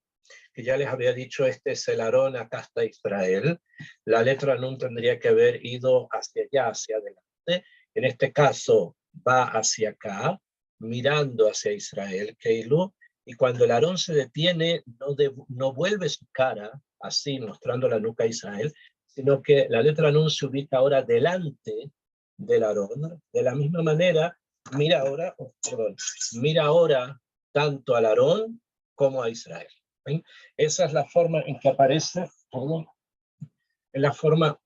que ya les había dicho, este es el Aarón, acá está Israel. La letra Nun tendría que haber ido hacia allá, hacia adelante. En este caso va hacia acá, mirando hacia Israel, Keilu, y cuando el Aarón se detiene, no vuelve su cara, así mostrando la nuca a Israel, sino que la letra Nun se ubica ahora delante del Aarón. De la misma manera, mira ahora tanto al Aarón como a Israel. ¿Sí? Esa es la forma en que aparece, en la forma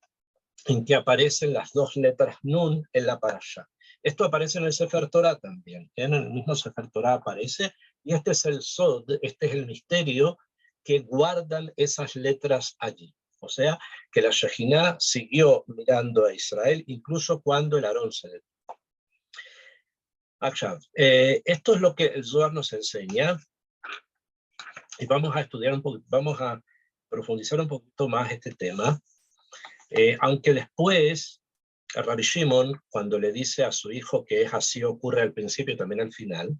en que aparecen las dos letras Nun en la parasha. Esto aparece en el Sefer Torah también, en el mismo Sefer Torah aparece, y este es el Sod, este es el misterio que guardan esas letras allí. O sea, que la Shejinah siguió mirando a Israel incluso cuando el Aarón se detuvo. Esto es lo que el Zohar nos enseña, y vamos a estudiar un poco, vamos a profundizar un poquito más este tema, aunque después Rabbi Shimon, cuando le dice a su hijo que es así, ocurre al principio y también al final,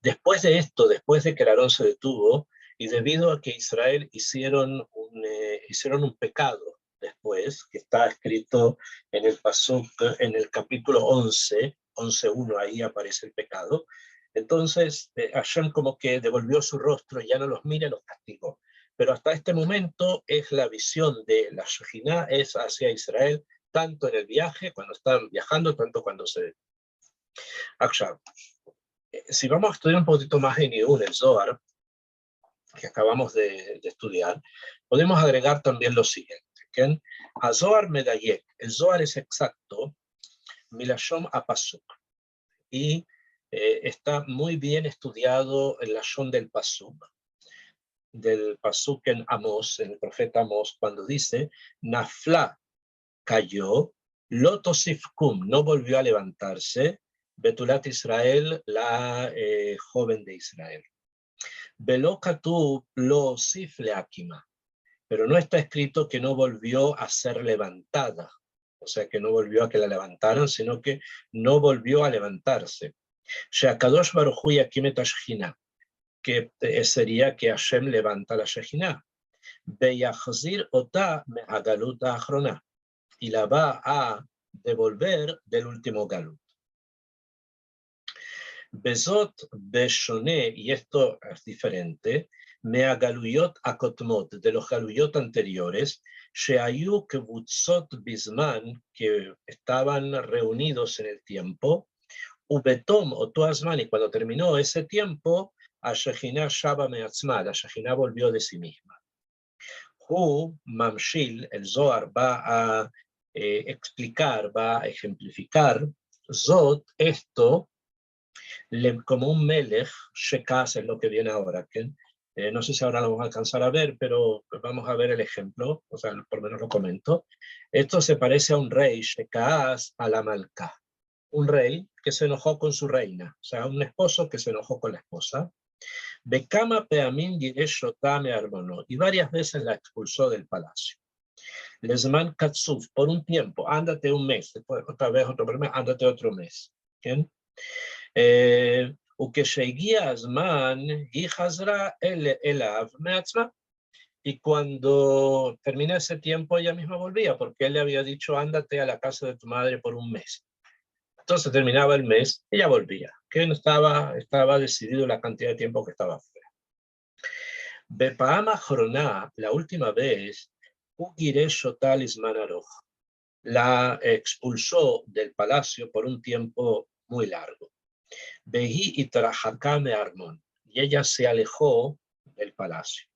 después de esto, después de que el Aarón se detuvo, y debido a que Israel hicieron un pecado después, que está escrito en el Pasuk, en el capítulo 11:1, ahí aparece el pecado, entonces Hashem como que devolvió su rostro, ya no los mira, los castigó. Pero hasta este momento es la visión de la Shejinah, es hacia Israel, tanto en el viaje, cuando están viajando, tanto cuando se... Si vamos a estudiar un poquito más en Yehud, el Zohar, que acabamos de estudiar, podemos agregar también lo siguiente, que a Zohar Medayek, el Zohar es exacto, Milashon a Pasuk, y está muy bien estudiado el Lashon del Pasuk en Amós, en el profeta Amós, cuando dice, Nafla cayó, Lotosifkum no volvió a levantarse, Betulat Israel, la joven de Israel. Velo Katub lo sifle Akima, pero no está escrito que no volvió a ser levantada, o sea que no volvió a que la levantaran, sino que no volvió a levantarse. Sheakadosh Baruj Hu Yakim et Ashechina, que sería que Hashem levanta la Shejinah. Beyachzir ota me'agalut ha'achrona, y la va a devolver del último galut. Bezot Beshone, y esto es diferente, me'agaluyot akotmot, de los galuyot anteriores, sheayu kebutzot bisman, que estaban reunidos en el tiempo, ubetom otoazman, y cuando terminó ese tiempo, a Shejinah Shaba Meatzma, la Shejinah volvió de sí misma. Hu Mamshil, el Zohar va a explicar, va a ejemplificar, Zot, esto, como un melech, shekas es lo que viene ahora, que no sé si ahora lo vamos a alcanzar a ver, pero vamos a ver el ejemplo, o sea, por lo menos lo comento. Esto se parece a un rey, shekas a la malka, un rey que se enojó con su reina, o sea, un esposo que se enojó con la esposa. Bekama peamin yireshotame armonó, y varias veces la expulsó del palacio. Lesman katsuf, por un tiempo, ándate un mes, después otra vez otro mes, ándate otro mes. ¿Bien? Ukeshegia azman y hazra elav meatzma, y cuando termina ese tiempo ella misma volvía, porque él le había dicho ándate a la casa de tu madre por un mes. Entonces terminaba el mes, ella volvía, que no estaba decidido la cantidad de tiempo que estaba fuera. Bepaama Joroná, la última vez, Ugire Shotalis Manaroj, la expulsó del palacio por un tiempo muy largo. Behi Itrahakame Armón, y ella se alejó del palacio.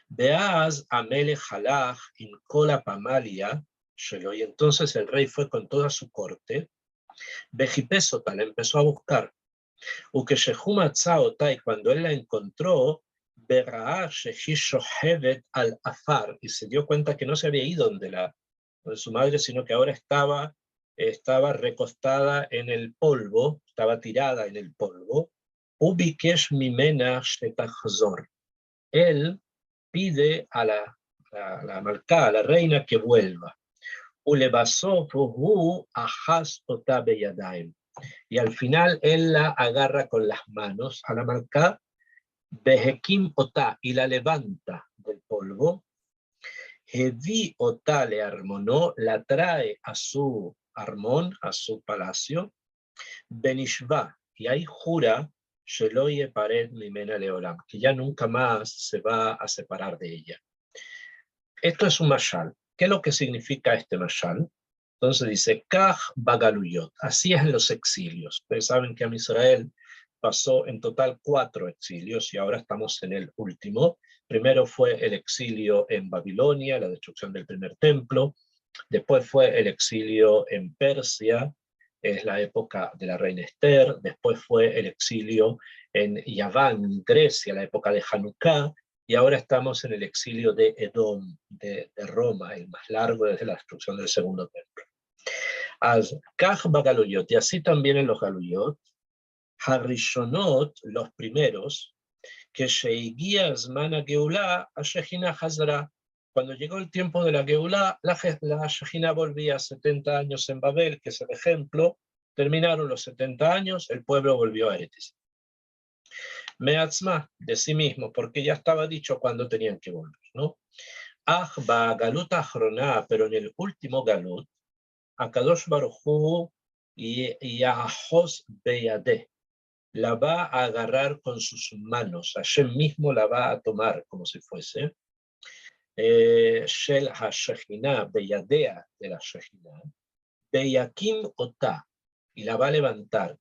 Beaz Amele Halach in Kola Pamalia, y entonces el rey fue con toda su corte. Bejipesota, la empezó a buscar. Ukeshehuma Tzaota, y cuando él la encontró, Berraa Shehisho Hevet al Afar, y se dio cuenta que no se había ido donde su madre, sino que ahora estaba recostada en el polvo, estaba tirada en el polvo. Ubikesh Mimena Shetachzor. Él pide a la malca, a la reina, que vuelva. Ulebasofuhu ahas otabe yadaim. Y al final él la agarra con las manos a la malca, Behekim ota, y la levanta del polvo. Hevi ota le armonó, la trae a su armón, a su palacio. Benishva, y ahí jura, Sheloye pared mimena leolam, que ya nunca más se va a separar de ella. Esto es un mashal. ¿Qué es lo que significa este mashal? Entonces dice, Kaj Bagaluyot, así es en los exilios. Ustedes saben que a Israel pasó en total 4 exilios y ahora estamos en el último. Primero fue el exilio en Babilonia, la destrucción del primer templo. Después fue el exilio en Persia, es la época de la reina Esther. Después fue el exilio en Yaván, Grecia, la época de Hanukkah. Y ahora estamos en el exilio de Edom, de Roma, el más largo desde la destrucción del segundo templo. Y así también en los Galuyot, Harishonot, los primeros, que Sheigia Zmana Geulá, a Shejina Hazra. Cuando llegó el tiempo de la Geulá, la Shejina volvía 70 años en Babel, que es el ejemplo. Terminaron los 70 años, el pueblo volvió a Eretz. Meatzma, de sí mismo, porque ya estaba dicho cuándo tenían que volver, ¿no? Ba Galut Achroná, pero en el último Galut, Akadosh Baruj Hu y Ahos Beyadeh, la va a agarrar con sus manos, Hashem mismo la va a tomar como si fuese, Shel HaShekhinah, Beyadea de la Shekhinah, Beyakim Otá, y la va a levantar,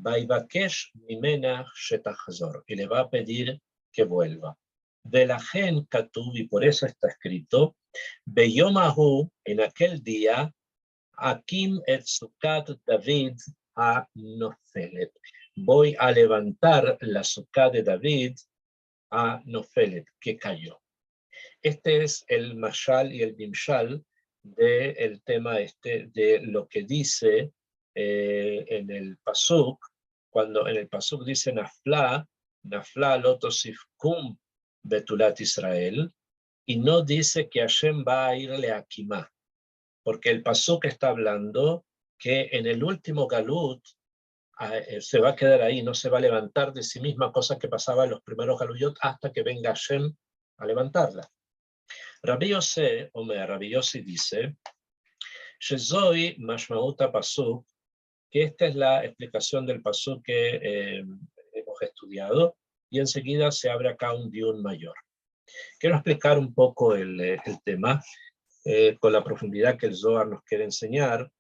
Baibakesh Mimena Shetachzor, y le va a pedir que vuelva. De la gen Katub, y por eso está escrito, Beyomahu, en aquel día, Akim et Sukkot David a Nofelet. Voy a levantar la Sukkah de David a Nofelet, que cayó. Este es el Mashal y el Bimshal del tema este, de lo que dice en el Pasuk, cuando en el Pasuk dice Nafla, Nafla lotosifkum betulat Israel, y no dice que Hashem va a irle a Kimá, porque el Pasuk está hablando que en el último Galut se va a quedar ahí, no se va a levantar de sí misma, cosa que pasaba en los primeros Galuyot hasta que venga Hashem a levantarla. Rabbi Yossi, Rabbi Yossi dice, Shezoi Mashmauta Pasuk, que esta es la explicación del Pasuk que hemos estudiado, y enseguida se abre acá un diún mayor. Quiero explicar un poco el tema con la profundidad que el Zohar nos quiere enseñar,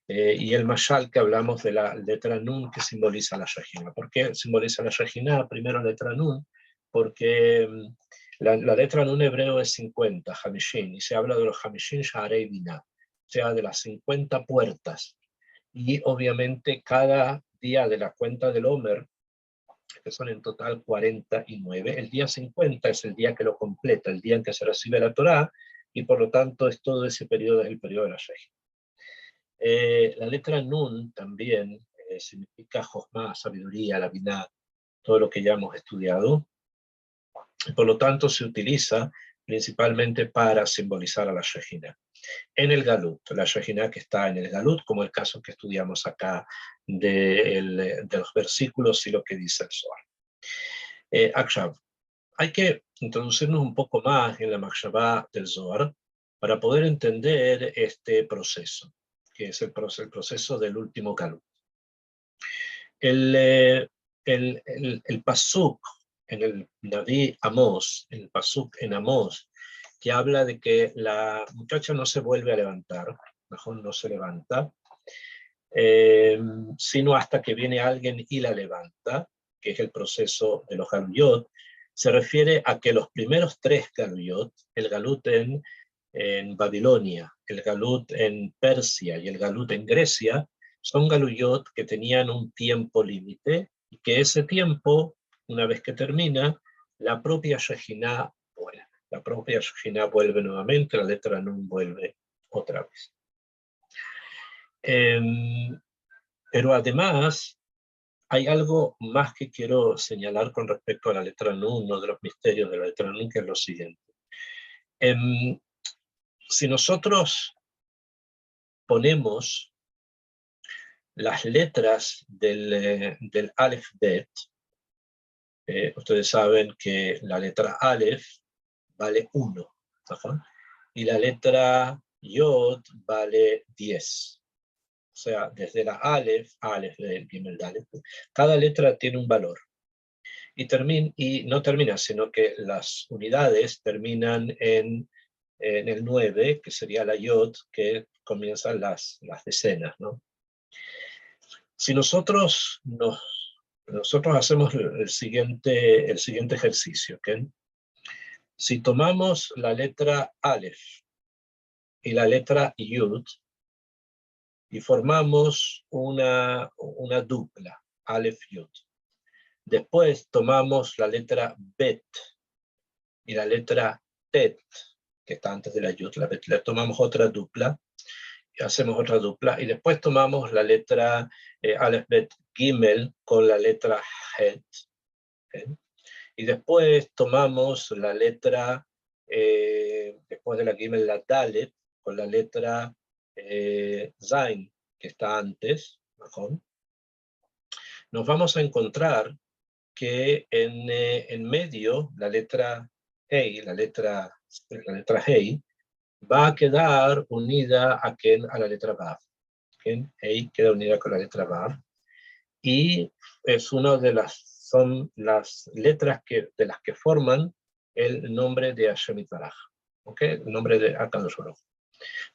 y el mashal que hablamos de la letra Nun que simboliza la Shejina. ¿Por qué simboliza la Shejina? Primero letra Nun, porque la letra Nun hebreo es 50, Hamishin, y se habla de los Hamishin Sha'arei Binah, o sea, de las 50 puertas. Y obviamente cada día de la cuenta del Omer, que son en total 49, el día 50 es el día que lo completa, el día en que se recibe la Torá, y por lo tanto es todo ese periodo, es el periodo de la Shejina. La letra Nun también significa Jochma, sabiduría, la Binah, todo lo que ya hemos estudiado. Por lo tanto, se utiliza principalmente para simbolizar a la Shejina. En el Galut, la Shejina que está en el Galut, como el caso que estudiamos acá de los versículos y lo que dice el Zohar. Akshav, hay que introducirnos un poco más en la Machshavá del Zohar para poder entender este proceso, que es el proceso del último Galut. El Pasuk en el Naví Amós, el Pasuk en Amós, que habla de que la muchacha no se vuelve a levantar, mejor no se levanta, sino hasta que viene alguien y la levanta, que es el proceso de los Galuyot. Se refiere a que los primeros 3 Galuyot, el Galut en Babilonia, el Galut en Persia y el Galut en Grecia, son Galuyot que tenían un tiempo límite y que ese tiempo, una vez que termina, la propia Shejina vuelve. La propia Shejina vuelve nuevamente, la letra Nun vuelve otra vez. Pero además, hay algo más que quiero señalar con respecto a la letra Nun, uno de los misterios de la letra Nun, que es lo siguiente. Si nosotros ponemos las letras del Aleph Bet, ustedes saben que la letra Aleph vale 1, ¿no? Y la letra Yod vale 10. O sea, desde la Aleph, del Gimel Aleph, cada letra tiene un valor. Y no termina, sino que las unidades terminan en en el 9, que sería la Yod, que comienzan las decenas, ¿no? Si nosotros hacemos el siguiente ejercicio, ¿ok? Si tomamos la letra Aleph y la letra Yud y formamos una dupla, Aleph Yud. Después tomamos la letra Bet y la letra Tet, que está antes de la Yud, la Bet, le tomamos otra dupla, y hacemos otra dupla, y después tomamos la letra Aleph Bet Gimel con la letra Het, ¿okay? Y después tomamos la letra, después de la Gimel, la Dalet, con la letra Zain, que está antes, mejor. Nos vamos a encontrar que en medio la letra Hei, la letra Hei, va a quedar unida a la letra Vav. Hei queda unida con la letra Vav. Y es son las letras de las que forman el nombre de Hashem Yitbaraj, ¿okay? El nombre de Akadosh Baruj.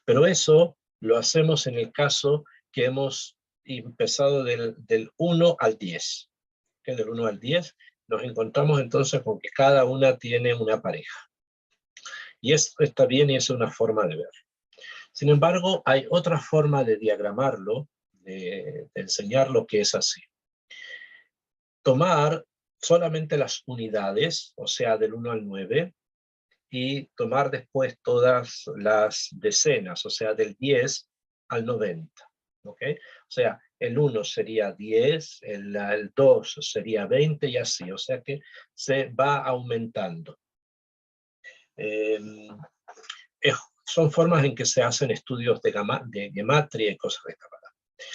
Pero eso lo hacemos en el caso que hemos empezado del 1 al 10. ¿Okay? Del 1 al 10 nos encontramos entonces con que cada una tiene una pareja. Y eso está bien y es una forma de ver. Sin embargo, hay otra forma de diagramarlo, de enseñarlo, que es así. Tomar solamente las unidades, o sea, del 1 al 9, y tomar después todas las decenas, o sea, del 10 al 90. ¿Okay? O sea, el 1 sería 10, el 2 sería 20 y así, o sea que se va aumentando. Son formas en que se hacen estudios de gematria y cosas de esta manera.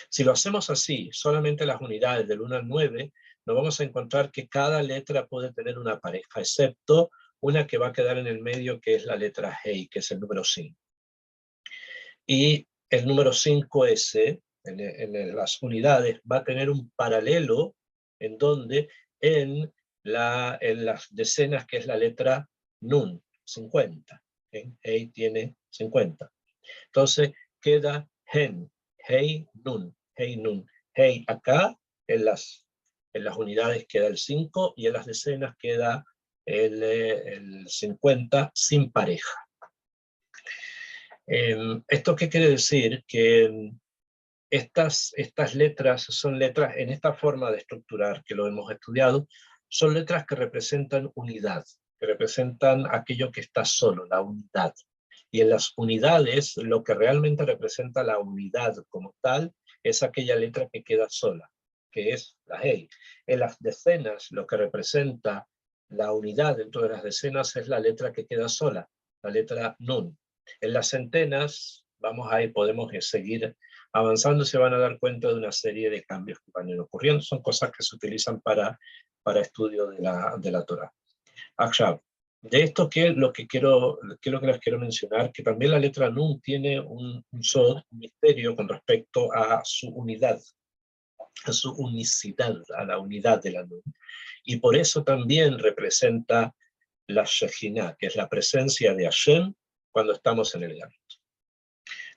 Si lo hacemos así, solamente las unidades del 1 al 9, nos vamos a encontrar que cada letra puede tener una pareja, excepto una que va a quedar en el medio, que es la letra Hei, que es el número 5. Y el número 5S, en las unidades, va a tener un paralelo en donde en las decenas, que es la letra Nun, 50. Hei tiene 50. Entonces queda Hen, Hei, Nun, Hei, Nun. Hei acá, en las unidades queda el 5 y en las decenas queda el 50 sin pareja. ¿Esto qué quiere decir? Que estas letras son letras, en esta forma de estructurar que lo hemos estudiado, son letras que representan unidad, que representan aquello que está solo, la unidad. Y en las unidades, lo que realmente representa la unidad como tal, es aquella letra que queda sola, que es la Hei. En las decenas, lo que representa la unidad dentro de las decenas es la letra que queda sola, la letra Nun. En las centenas, podemos seguir avanzando, se van a dar cuenta de una serie de cambios que van a ir ocurriendo. Son cosas que se utilizan para estudio de la Torah. Ahora, de esto, ¿qué es lo que les quiero mencionar? Que también la letra Nun tiene un misterio con respecto a su unidad, a su unicidad, a la unidad de la Nun. Y por eso también representa la Shejinah, que es la presencia de Hashem cuando estamos en el Galut.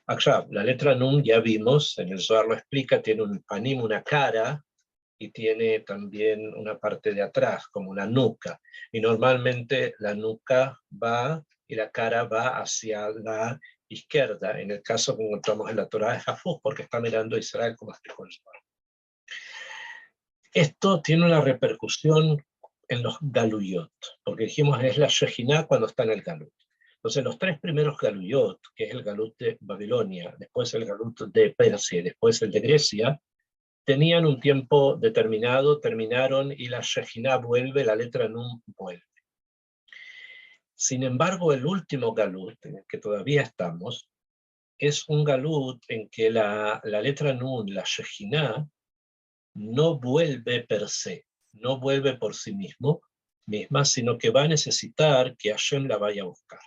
Ahora, la letra Nun, ya vimos, en el Zohar lo explica, tiene un panim, una cara, y tiene también una parte de atrás, como una nuca. Y normalmente la nuca va y la cara va hacia la izquierda. En el caso que encontramos en la Torá es Jafuz, porque está mirando a Israel, como explicó el Zohar. Esto tiene una repercusión en los galuyot, porque dijimos es la Shejinah cuando está en el galut. Entonces los tres primeros galuyot, que es el galut de Babilonia, después el galut de Persia y después el de Grecia, tenían un tiempo determinado, terminaron y la Shejinah vuelve, la letra Nun vuelve. Sin embargo, el último galut, en el que todavía estamos, es un galut en que la letra Nun, la Shejinah, no vuelve per se, no vuelve por sí misma, sino que va a necesitar que Hashem la vaya a buscar.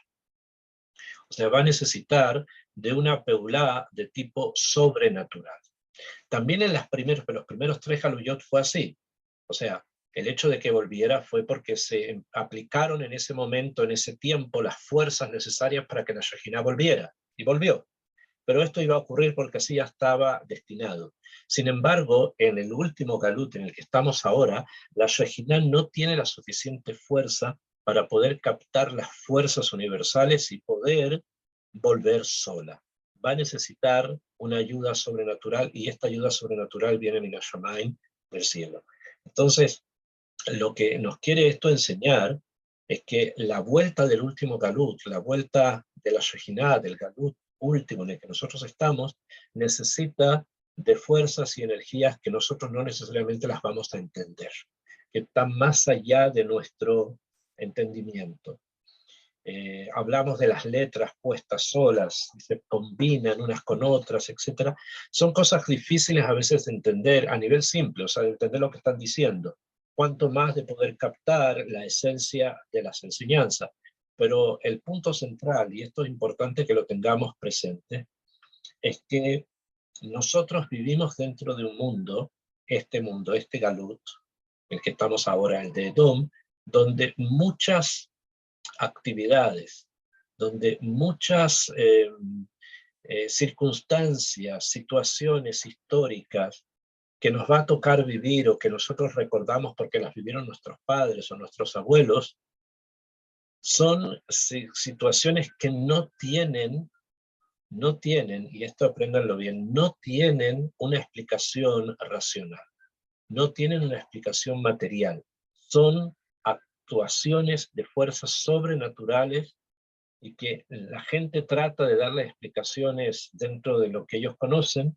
O sea, va a necesitar de una peulá de tipo sobrenatural. También en los primeros tres galuyot fue así. O sea, El hecho de que volviera fue porque se aplicaron en ese momento, en ese tiempo, las fuerzas necesarias para que la Shejinah volviera, y volvió. Pero esto iba a ocurrir porque así ya estaba destinado. Sin embargo, en el último galut en el que estamos ahora, la Shejinah no tiene la suficiente fuerza para poder captar las fuerzas universales y poder volver sola. Va a necesitar una ayuda sobrenatural, y esta ayuda sobrenatural viene min hashamayim, del cielo. Entonces, lo que nos quiere esto enseñar es que la vuelta del último galut, la vuelta de la Shejinah, del galut último en el que nosotros estamos, necesita de fuerzas y energías que nosotros no necesariamente las vamos a entender, que están más allá de nuestro entendimiento. Hablamos de las letras puestas solas, se combinan unas con otras, etc. Son cosas difíciles a veces de entender a nivel simple, o sea, de entender lo que están diciendo, cuanto más de poder captar la esencia de las enseñanzas. Pero el punto central, y esto es importante que lo tengamos presente, es que nosotros vivimos dentro de un mundo, este galut, el que estamos ahora, el de Edom, donde muchas actividades, donde muchas circunstancias, situaciones históricas que nos va a tocar vivir o que nosotros recordamos porque las vivieron nuestros padres o nuestros abuelos, son situaciones que no tienen, y esto apréndanlo bien, no tienen una explicación racional, no tienen una explicación material, son actuaciones de fuerzas sobrenaturales y que la gente trata de darle explicaciones dentro de lo que ellos conocen,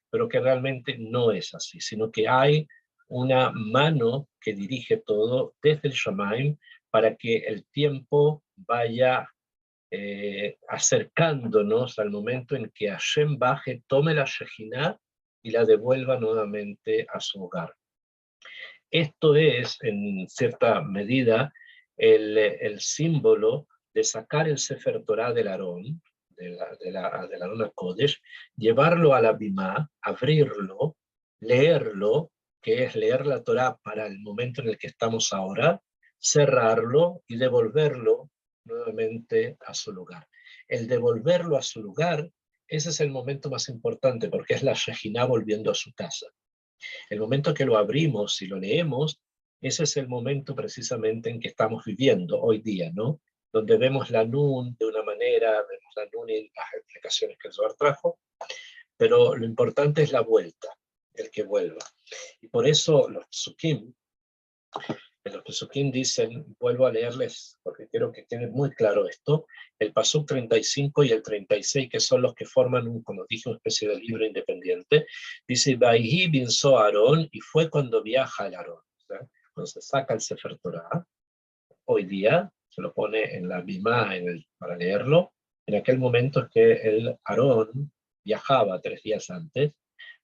pero que realmente no es así, sino que hay una mano que dirige todo desde el Shamaim para que el tiempo vaya acercándonos al momento en que Hashem baje, tome la Shejinah y la devuelva nuevamente a su hogar. Esto es, en cierta medida, el símbolo de sacar el Sefer Torah del Aarón, del Aarón HaKodesh, llevarlo a la Bimá, abrirlo, leerlo, que es leer la Torah para el momento en el que estamos ahora, cerrarlo y devolverlo nuevamente a su lugar. El devolverlo a su lugar, ese es el momento más importante, porque es la Shejinah volviendo a su casa. El momento que lo abrimos y lo leemos, ese es el momento precisamente en que estamos viviendo hoy día, ¿no? Donde vemos la Nun de una manera, vemos la Nun y las explicaciones que el Zohar trajo, pero lo importante es la vuelta, el que vuelva. Y por eso los Pesukim dicen, vuelvo a leerles, porque quiero que quede muy claro esto, el Pasuk 35 y el 36, que son los que forman, como dije, una especie de libro independiente, dice, Vaihi binso Aarón, y fue cuando viaja el Aarón, ¿sí? Cuando se saca el Sefer Torah, hoy día, se lo pone en la Bimá para leerlo, en aquel momento es que el Aarón viajaba 3 días antes,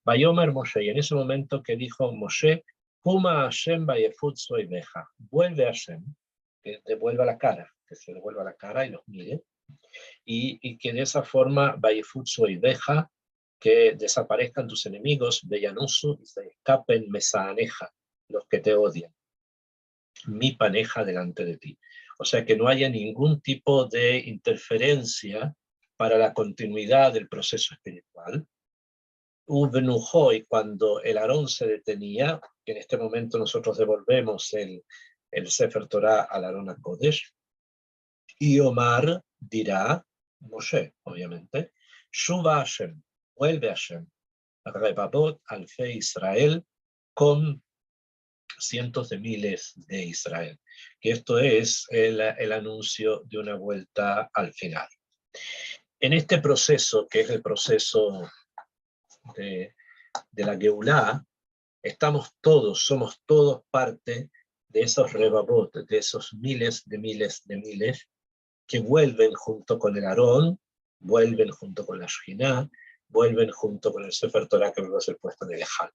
Vayomer Moshe, y en ese momento que dijo Moshe, Puma Hashem Bayefut soy Beja, vuelve Hashem, que devuelva la cara, que se devuelva la cara y los mire, y que de esa forma Bayefut soy Beja, que desaparezcan tus enemigos, Beyanusu, y se escapen Mesaaneja, los que te odian, mi paneja delante de ti. O sea, que no haya ningún tipo de interferencia para la continuidad del proceso espiritual. Y cuando el Aarón se detenía, que en este momento nosotros devolvemos el Sefer Torah al Aarón HaKodesh, y Omar dirá, Moshe, obviamente, Shuva Hashem, vuelve Hashem, Rebabot Alfe Israel, con cientos de miles de Israel. Que esto es el anuncio de una vuelta al final. En este proceso, que es el proceso de la Geulá, somos todos parte de esos rebabot, de esos miles que vuelven junto con el Aarón, vuelven junto con la Shejinah, vuelven junto con el Sefer Torah que va a ser puesto en el Ejal.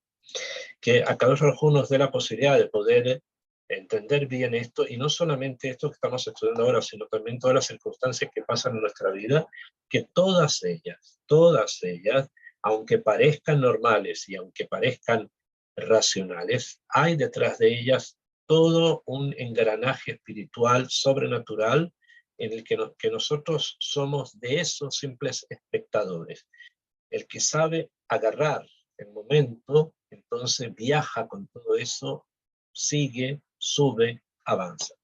Que a cada uno nos dé la posibilidad de poder entender bien esto, y no solamente esto que estamos estudiando ahora, sino también todas las circunstancias que pasan en nuestra vida, que todas ellas, aunque parezcan normales y aunque parezcan racionales. Hay detrás de ellas todo un engranaje espiritual, sobrenatural, en el que nosotros somos de esos simples espectadores. El que sabe agarrar el momento, entonces viaja con todo eso, sigue, sube, avanza.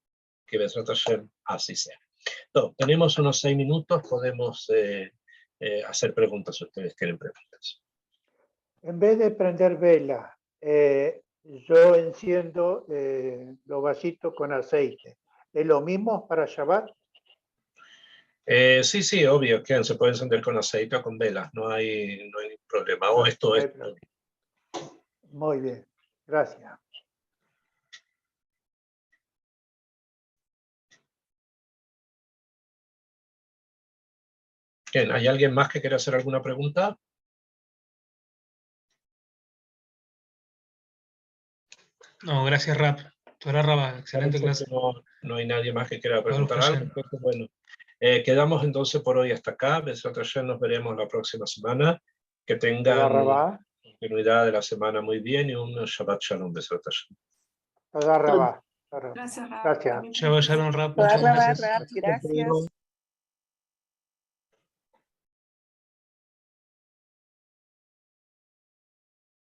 Que Bezrat Hashem así sea. Entonces, tenemos unos 6 minutos, podemos hacer preguntas si ustedes quieren preguntas. En vez de prender vela, yo enciendo los vasitos con aceite. ¿Es lo mismo para Shabbat? Sí, sí, obvio, que se puede encender con aceite o con velas, no hay ningún problema. O esto No hay es. problema. Muy bien, gracias. Bien, ¿hay alguien más que quiera hacer alguna pregunta? No, gracias, Rap. Torah Rabá, excelente Parece clase. que no hay nadie más que quiera preguntar Baruch algo. Hashem. Entonces, bueno, quedamos entonces por hoy hasta acá. Bezrat Hashem, nos veremos la próxima semana. Que Toda tengan Rabá, continuidad de la semana muy bien y un Shabbat Shalom, Bezrat Hashem. toda Rabá. Gracias, Rab. Gracias. También Shabbat Shalom, Rap. Toda Muchas Rabá, gracias. Rab, gracias.